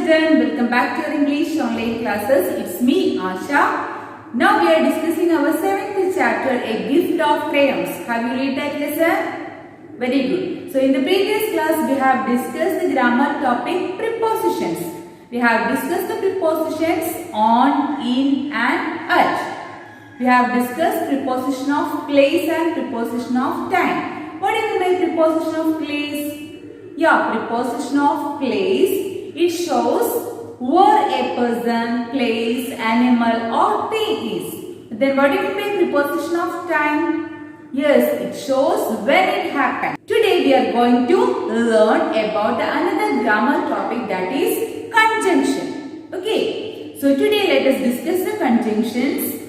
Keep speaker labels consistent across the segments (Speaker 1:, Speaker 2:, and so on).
Speaker 1: children, welcome back to your English online classes. It's me Asha. Now we are discussing our 7th chapter, A Gift of Crayons. Have you read that lesson? Very good. So in the previous class we have discussed the grammar topic prepositions. We have discussed the prepositions on, in and at. We have discussed preposition of place and preposition of time. What is the preposition of place? Yeah, preposition of place. It shows where a person, place, animal or thing is. Then what do you mean preposition of time? Yes, it shows when it happened. Today we are going to learn about another grammar topic, that is conjunction. Okay. So today let us discuss the conjunctions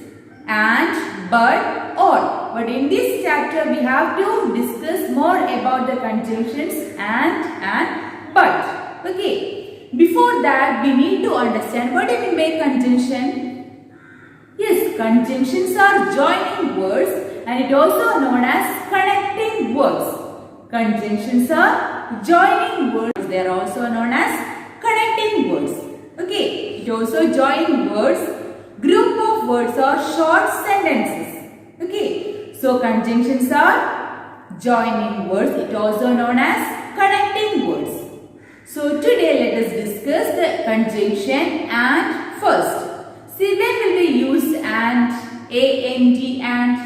Speaker 1: and, but, or. But in this chapter we have to discuss more about the conjunctions and, but. Okay. Before that we need to understand what do you mean by conjunction. Yes, conjunctions are joining words and it also known as connecting words. Conjunctions are joining words. They are also known as connecting words. Okay. It also joining words. Group of words or short sentences. Okay. So conjunctions are joining words. It also known as connecting words. So today let us discuss the conjunction and first. See, when will we use and, and?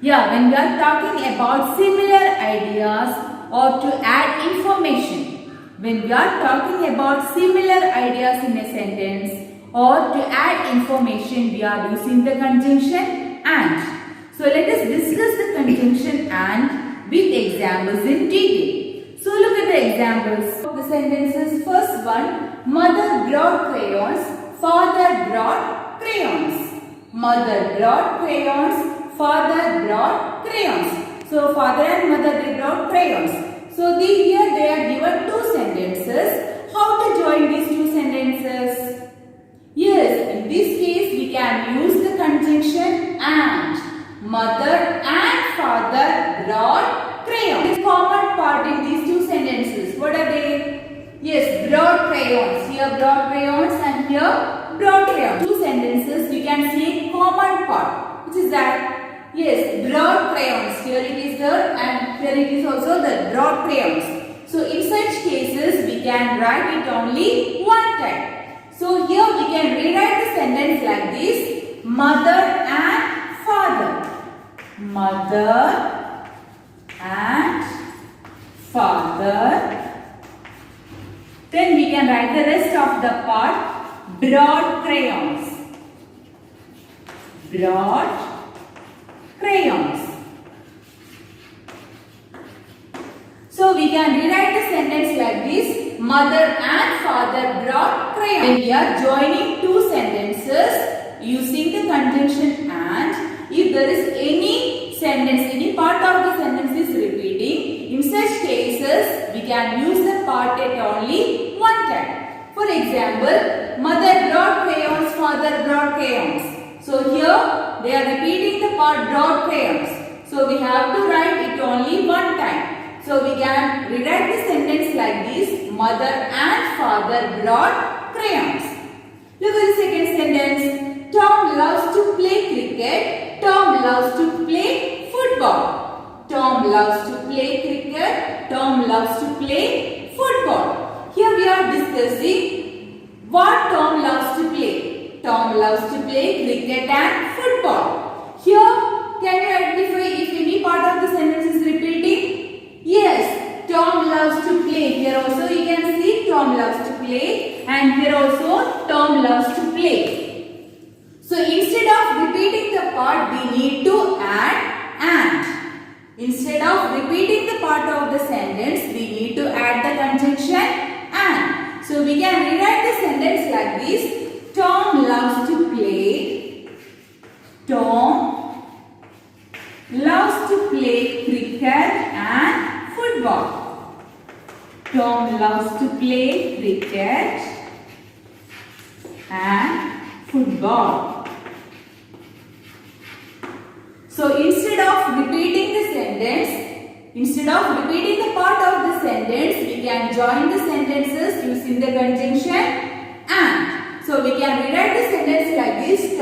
Speaker 1: Yeah, when we are talking about similar ideas or to add information. When we are talking about similar ideas in a sentence or to add information, we are using the conjunction and. So let us discuss the conjunction and with examples in detail. So look at the examples of the sentences. First one, mother brought crayons, father brought crayons. Mother brought crayons, father brought crayons. So father and mother, they brought crayons. So here they are given two sentences. How to join these two sentences? Yes, in this case we can use the conjunction and. Mother and father brought crayons. The common part in these two sentences, what are they? Yes, brought crayons. Here brought crayons and here brought crayons. Two sentences we can see a common part. Which is that? Yes, brought crayons. Here it is there and here it is also the brought crayons. So in such cases we can write it only one time. So here we can rewrite the sentence like this. Mother and father. Mother and father. Then we can write the rest of the part. Brought crayons. Brought crayons. So we can rewrite the sentence like this. Mother and father brought crayons. When we are joining two sentences using the conjunction and, if there is any sentence, any part of the sentence is repeating, in such cases we can use the part at only one time. For example, mother brought crayons, father brought crayons. So here they are repeating the part brought crayons. So we have to write it only one time. So we can rewrite the sentence like this. Mother and father brought crayons. Look at the second sentence. Tom loves to play cricket. Tom loves to play football. Tom loves to play cricket. Tom loves to play football. Here we are discussing what Tom loves to play. Tom loves to play cricket and football. Here, can you identify if any part of the sentence is repeating? Yes, Tom loves to play. Here also you can see Tom loves to play and here also Tom loves to play. So instead of repeating the part, we need to add and. Instead of repeating the part of the sentence, we need to add the conjunction and. So we can rewrite the sentence like this. Tom loves to play. Tom loves to play cricket and football. Tom loves to play cricket and football. So instead of repeating the sentence, instead of repeating the part of the sentence, we can join the sentences using the conjunction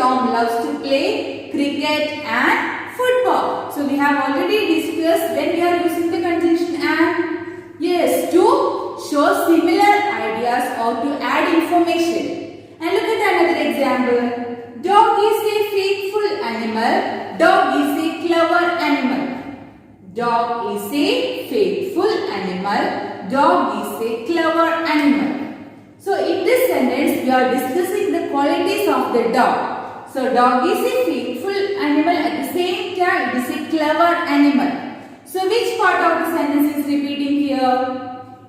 Speaker 1: Tom loves to play cricket and football. So we have already discussed when we are using the conjunction and. Yes, to show similar ideas or to add information. And look at another example. Dog is a faithful animal. Dog is a clever animal. Dog is a faithful animal. Dog is a clever animal. So in this sentence we are discussing the qualities of the dog. So dog is a faithful animal, at the same time it is a clever animal. So which part of the sentence is repeating here?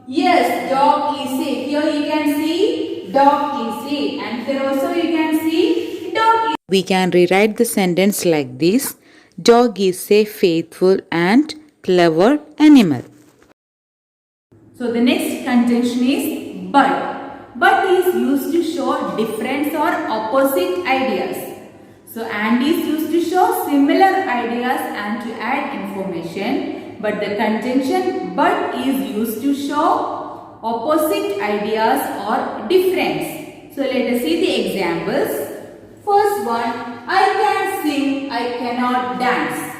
Speaker 1: Yes, dog is a. Here you can see dog is a, and here also you can see dog is.
Speaker 2: We can rewrite the sentence like this. Dog is a faithful and clever animal.
Speaker 1: So the next conjunction is but. But is used to show different or opposite ideas. So and is used to show similar ideas and to add information. But the conjunction but is used to show opposite ideas or difference. So let us see the examples. First one, I can sing, I cannot dance.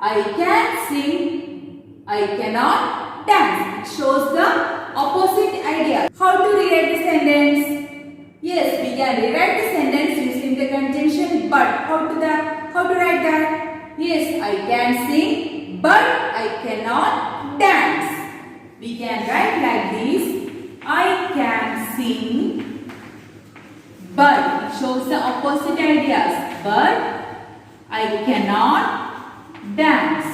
Speaker 1: I can sing, I cannot dance. It shows the opposite idea. How to rewrite the sentence? Yes, we can rewrite the sentence using the conjunction but. How to write that? Yes, I can sing but I cannot dance. We can write like this. I can sing but. It shows the opposite ideas. But I cannot dance.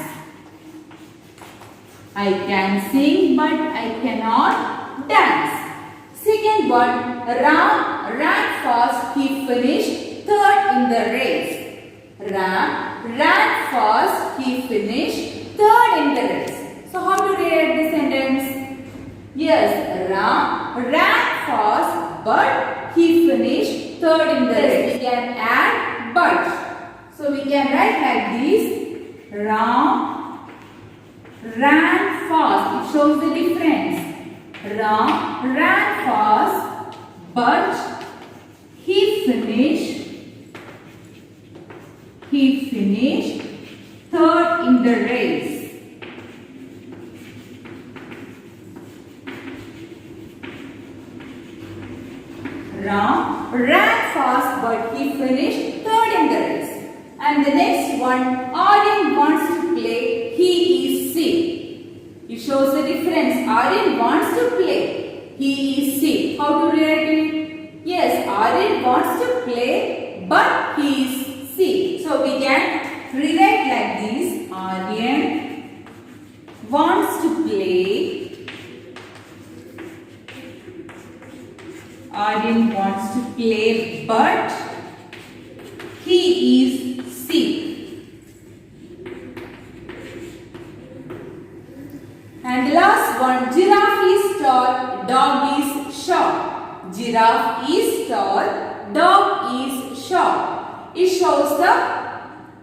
Speaker 1: I can sing but I cannot dance. Second one, Ram ran fast, he finished third in the race. Ram ran fast, he finished third in the race. So how to rewrite the sentence? Yes, Ram ran fast but he finished third in the race. We can add but. So we can write like this. Ram ran fast. It shows the difference. Ram ran fast but he finished third in the race. Ram ran fast but he finished third in the race. And the next one, Aryan wants to play, he is sick. It shows the difference. Aryan wants to play, he is sick. How to rewrite it? Yes, Aryan wants to play but he is sick. So we can rewrite like this. Aryan wants to play. Aryan wants to play but he is sick. And the last one, giraffe is tall, dog is short. Giraffe is tall, dog is short. It shows the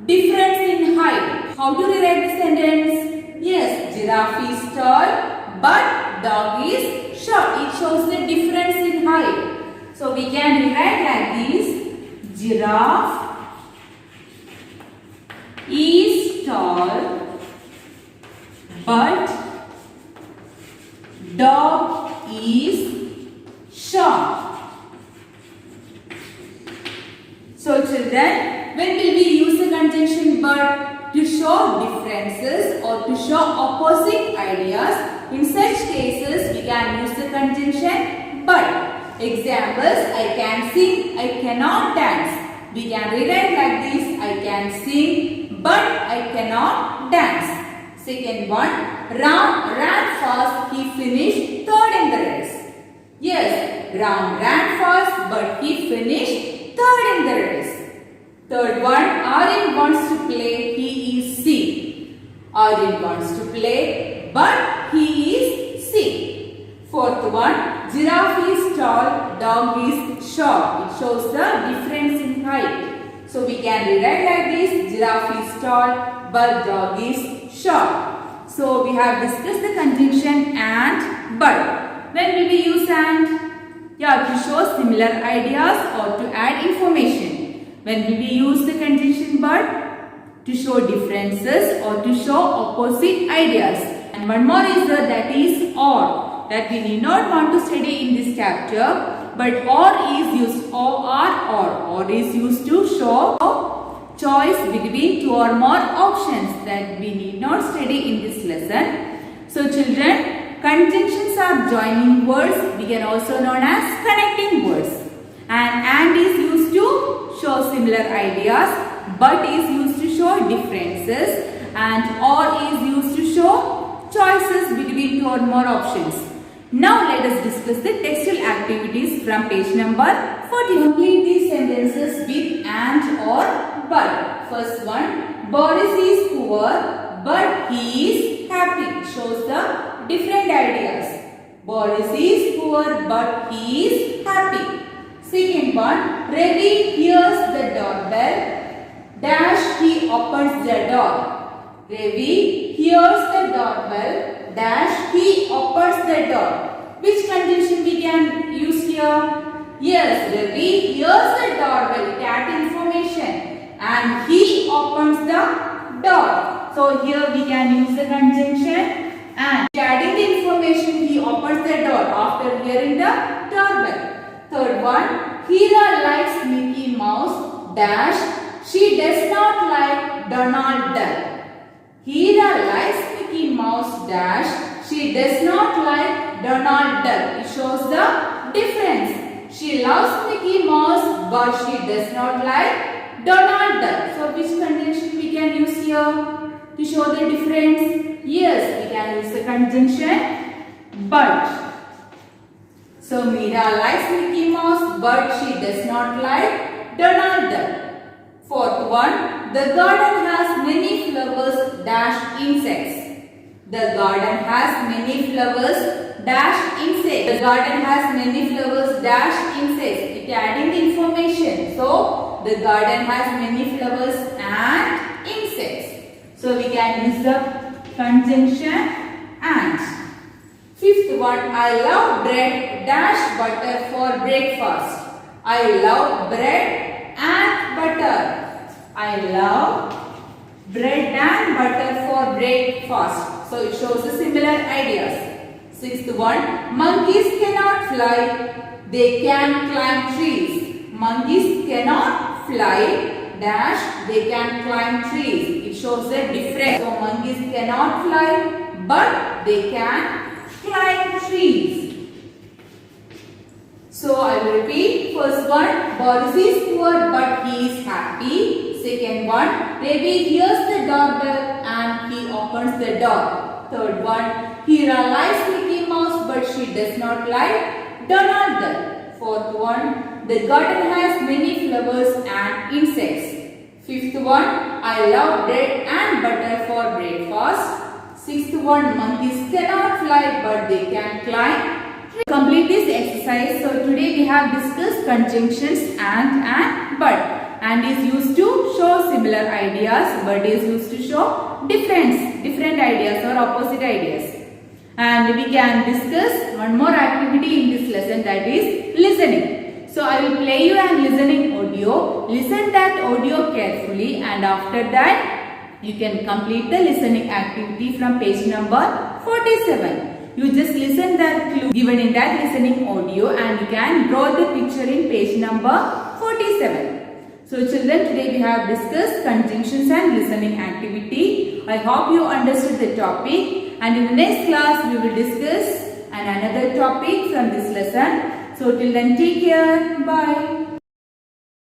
Speaker 1: difference in height. How to rewrite the sentence? Yes, giraffe is tall but dog is short. It shows the difference in height. So we can rewrite like this. Giraffe is tall but dog is short. So children, when will we use the conjunction but? To show differences or to show opposite ideas. In such cases, we can use the conjunction but. Examples, I can sing, I cannot dance. We can rewrite like this. I can sing but I cannot dance. Second one, Ram ran fast, he finished third in the race. Yes, Ram ran fast but he finished third in the race. Third one, Aryan wants to play, he is sick. Aryan wants to play but he is sick. Fourth one, giraffe is tall, dog is short. It shows the difference in height. So we can rewrite like this. Giraffe is tall but dog is short. So we have discussed the conjunction and but. When will we use and? Yeah, to show similar ideas or to add information. When will we use the conjunction but? To show differences or to show opposite ideas. And one more is that is or, that we need not want to study in this chapter, but or is used, or is used to show choice between two or more options that we need not study in this lesson. So children, conjunctions are joining words, we can also known as connecting words. And is used to show similar ideas, but is used to show differences, and or is used to show choices between two or more options. Now let us discuss the textual activities from page number 40. Complete these sentences with and or but. First one, Boris is poor but he is happy. Shows the different ideas. Boris is poor but he is happy. Second one, Ravi hears the doorbell dash he opens the door. Ravi hears the doorbell dash he opens the door. Which conjunction we can use here? Yes, Ravi hears the doorbell, it adds information, and he opens the door. So here we can use the conjunction and adding the information, he opens the door after hearing the doorbell. Third one, Hira likes Mickey Mouse dash she does not like Donald Duck. Hira likes Mickey Mouse dash she does not like Donald Duck. It shows the difference. She loves Mickey Mouse but she does not like Donald Duck. So which conjunction we can use here to show the difference? Yes, we can use the conjunction but. So Meera likes Mickey Mouse but she does not like Donald Duck. Fourth one, the garden has many flowers dash insects. The garden has many flowers dash insects. The garden has many flowers dash insects. It adding the information. So the garden has many flowers and insects. So we can use the conjunction and. Fifth one, I love bread dash butter for breakfast. I love bread and butter. I love bread and butter for breakfast. So it shows the similar ideas. Sixth one, monkeys cannot fly, they can climb trees. Monkeys cannot fly dash they can climb trees. It shows the difference. So monkeys cannot fly but they can climb trees. So I will repeat. First one, Boris is poor but he is happy. Second one, Ravi hears the doorbell and he opens the door. Third one, Hira likes Mickey Mouse but she does not like Donald Duck. Fourth one, the garden has many flowers and insects. Fifth one, I love bread and butter for breakfast. Sixth one, monkeys cannot fly but they can climb. Complete this exercise. So today we have discussed conjunctions and but. And is used to show similar ideas, but is used to show different ideas or opposite ideas. And we can discuss one more activity in this lesson, that is listening. So I will play you an listening audio. Listen that audio carefully, and after that you can complete the listening activity from page number 47. You just listen that clue given in that listening audio and you can draw the picture in page number 47. So children, today we have discussed conjunctions and listening activity. I hope you understood the topic, and in the next class we will discuss another topic from this lesson. So till then, take care. Bye.